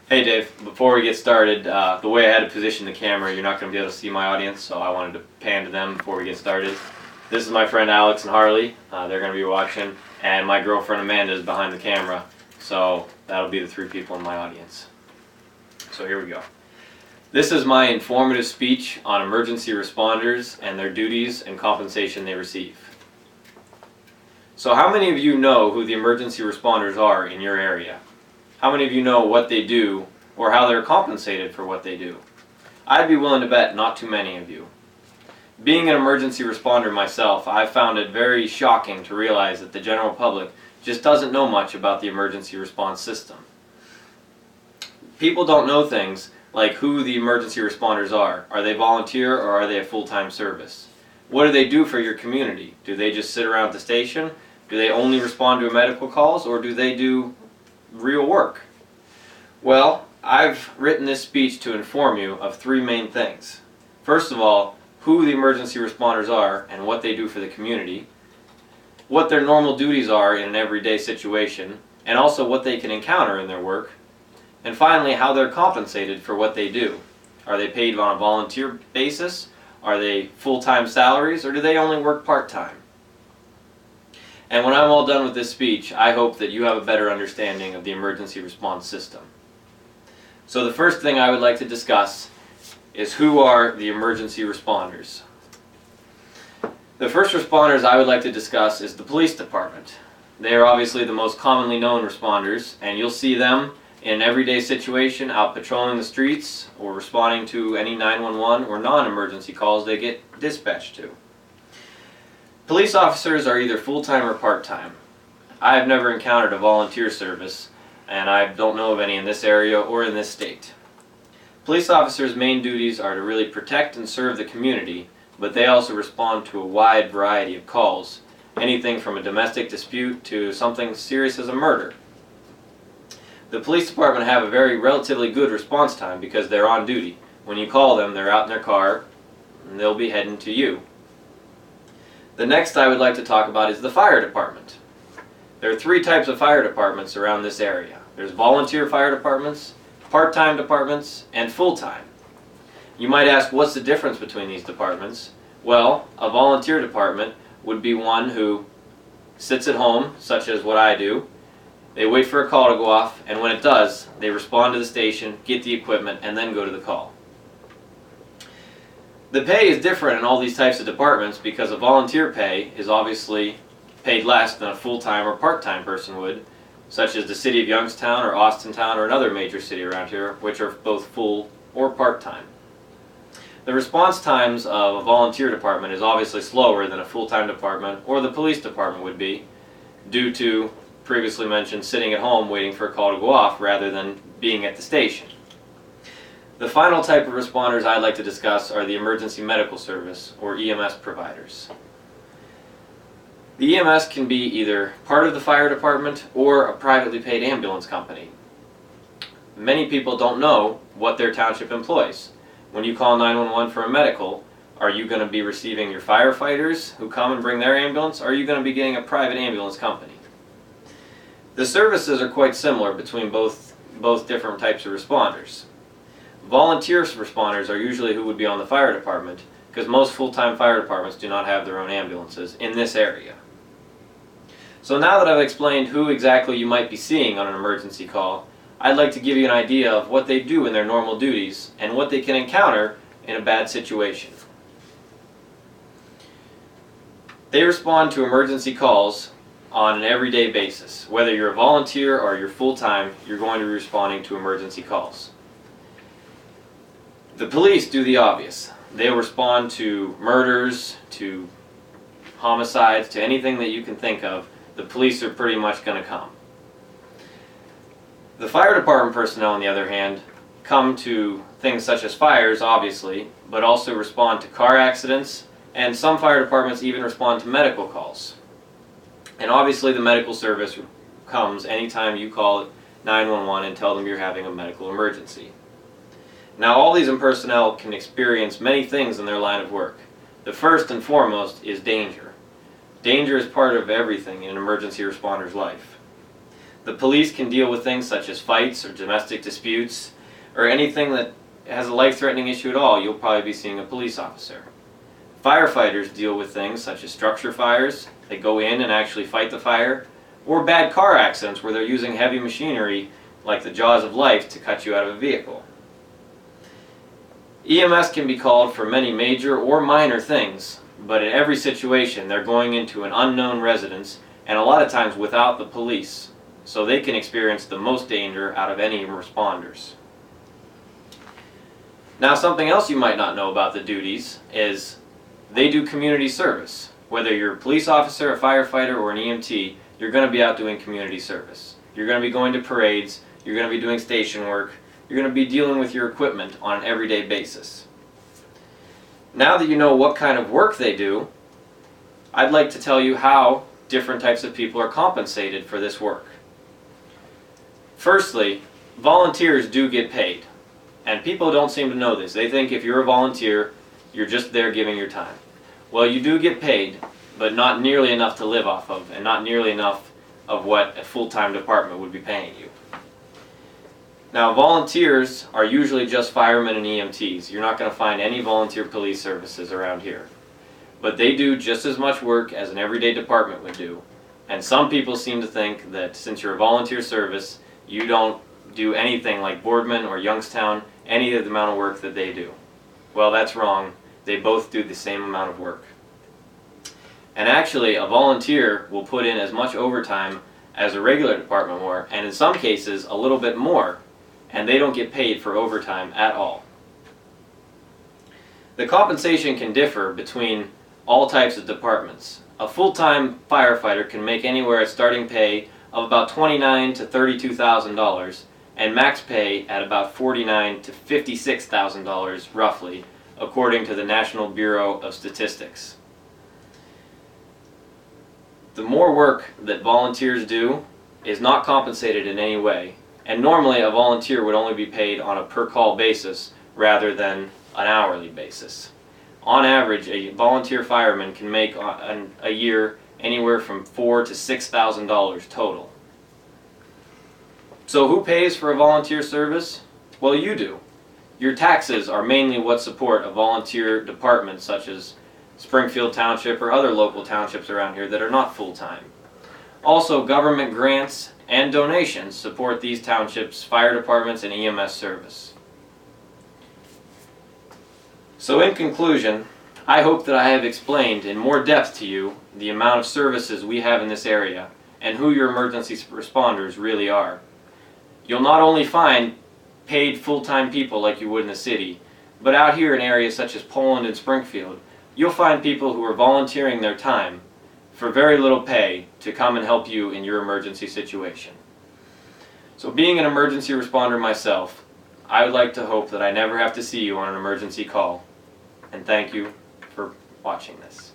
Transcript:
Hey Dave, before we get started, the way I had to position the camera, you're not going to be able to see my audience, so I wanted to pan to them before we get started. This is my friend Alex and Harley, they're going to be watching, and my girlfriend Amanda is behind the camera, so that'll be the three people in my audience. So here we go. This is my informative speech on emergency responders and their duties and compensation they receive. So how many of you know who the emergency responders are in your area? How many of you know what they do or how they're compensated for what they do? I'd be willing to bet not too many of you. Being an emergency responder myself, I found it very shocking to realize that the general public just doesn't know much about the emergency response system. People don't know things like who the emergency responders are. Are they volunteer or are they a full-time service? What do they do for your community? Do they just sit around at the station? Do they only respond to medical calls, or do they do real work? Well, I've written this speech to inform you of three main things. First of all, who the emergency responders are and what they do for the community, what their normal duties are in an everyday situation, and also what they can encounter in their work, and finally how they're compensated for what they do. Are they paid on a volunteer basis? Are they full-time salaries, or do they only work part-time? And when I'm all done with this speech, I hope that you have a better understanding of the emergency response system. So the first thing I would like to discuss is who are the emergency responders. The first responders I would like to discuss is the police department. They are obviously the most commonly known responders, and you'll see them in an everyday situation out patrolling the streets or responding to any 911 or non-emergency calls they get dispatched to. Police officers are either full-time or part-time. I have never encountered a volunteer service, and I don't know of any in this area or in this state. Police officers' main duties are to really protect and serve the community, but they also respond to a wide variety of calls, anything from a domestic dispute to something serious as a murder. The police department have a very relatively good response time because they're on duty. When you call them, they're out in their car, and they'll be heading to you. The next I would like to talk about is the fire department. There are three types of fire departments around this area. There's volunteer fire departments, part-time departments, and full-time. You might ask, what's the difference between these departments? Well, a volunteer department would be one who sits at home, such as what I do. They wait for a call to go off, and when it does, they respond to the station, get the equipment, and then go to the call. The pay is different in all these types of departments because a volunteer pay is obviously paid less than a full-time or part-time person would, such as the city of Youngstown or Austintown or another major city around here, which are both full or part-time. The response times of a volunteer department is obviously slower than a full-time department or the police department would be, due to previously mentioned sitting at home waiting for a call to go off rather than being at the station. The final type of responders I'd like to discuss are the emergency medical service, or EMS providers. The EMS can be either part of the fire department or a privately paid ambulance company. Many people don't know what their township employs. When you call 911 for a medical, are you going to be receiving your firefighters who come and bring their ambulance, or are you going to be getting a private ambulance company? The services are quite similar between both different types of responders. Volunteer responders are usually who would be on the fire department, because most full-time fire departments do not have their own ambulances in this area. So now that I've explained who exactly you might be seeing on an emergency call, I'd like to give you an idea of what they do in their normal duties and what they can encounter in a bad situation. They respond to emergency calls on an everyday basis. Whether you're a volunteer or you're full-time, you're going to be responding to emergency calls. The police do the obvious. They'll respond to murders, to homicides, to anything that you can think of. The police are pretty much going to come. The fire department personnel, on the other hand, come to things such as fires, obviously, but also respond to car accidents, and some fire departments even respond to medical calls. And obviously the medical service comes anytime you call 911 and tell them you're having a medical emergency. Now, all these personnel can experience many things in their line of work. The first and foremost is danger. Danger is part of everything in an emergency responder's life. The police can deal with things such as fights or domestic disputes, or anything that has a life-threatening issue at all. You'll probably be seeing a police officer. Firefighters deal with things such as structure fires. They go in and actually fight the fire, or bad car accidents where they're using heavy machinery like the jaws of life to cut you out of a vehicle. EMS can be called for many major or minor things, but in every situation they're going into an unknown residence, and a lot of times without the police, so they can experience the most danger out of any responders. Now, something else you might not know about the duties is they do community service. Whether you're a police officer, a firefighter, or an EMT, you're going to be out doing community service. You're going to be going to parades, you're going to be doing station work, you're going to be dealing with your equipment on an everyday basis. Now that you know what kind of work they do, I'd like to tell you how different types of people are compensated for this work. Firstly, volunteers do get paid. And people don't seem to know this. They think if you're a volunteer, you're just there giving your time. Well, you do get paid, but not nearly enough to live off of, and not nearly enough of what a full-time department would be paying you. Now, volunteers are usually just firemen and EMTs. You're not going to find any volunteer police services around here. But they do just as much work as an everyday department would do. And some people seem to think that since you're a volunteer service, you don't do anything like Boardman or Youngstown, any of the amount of work that they do. Well, that's wrong. They both do the same amount of work. And actually, a volunteer will put in as much overtime as a regular department will, and in some cases, a little bit more, and they don't get paid for overtime at all. The compensation can differ between all types of departments. A full-time firefighter can make anywhere at starting pay of about $29,000 to $32,000, and max pay at about $49,000 to $56,000 roughly, according to the National Bureau of Statistics. The more work that volunteers do is not compensated in any way, and normally a volunteer would only be paid on a per-call basis rather than an hourly basis. On average, a volunteer fireman can make a year anywhere from $4,000 to $6,000 total. So who pays for a volunteer service? Well, you do. Your taxes are mainly what support a volunteer department such as Springfield Township or other local townships around here that are not full-time. Also, government grants and donations support these townships' fire departments and EMS service. So in conclusion, I hope that I have explained in more depth to you the amount of services we have in this area and who your emergency responders really are. You'll not only find paid full-time people like you would in the city, but out here in areas such as Poland and Springfield, you'll find people who are volunteering their time for very little pay to come and help you in your emergency situation. So being an emergency responder myself, I would like to hope that I never have to see you on an emergency call. And thank you for watching this.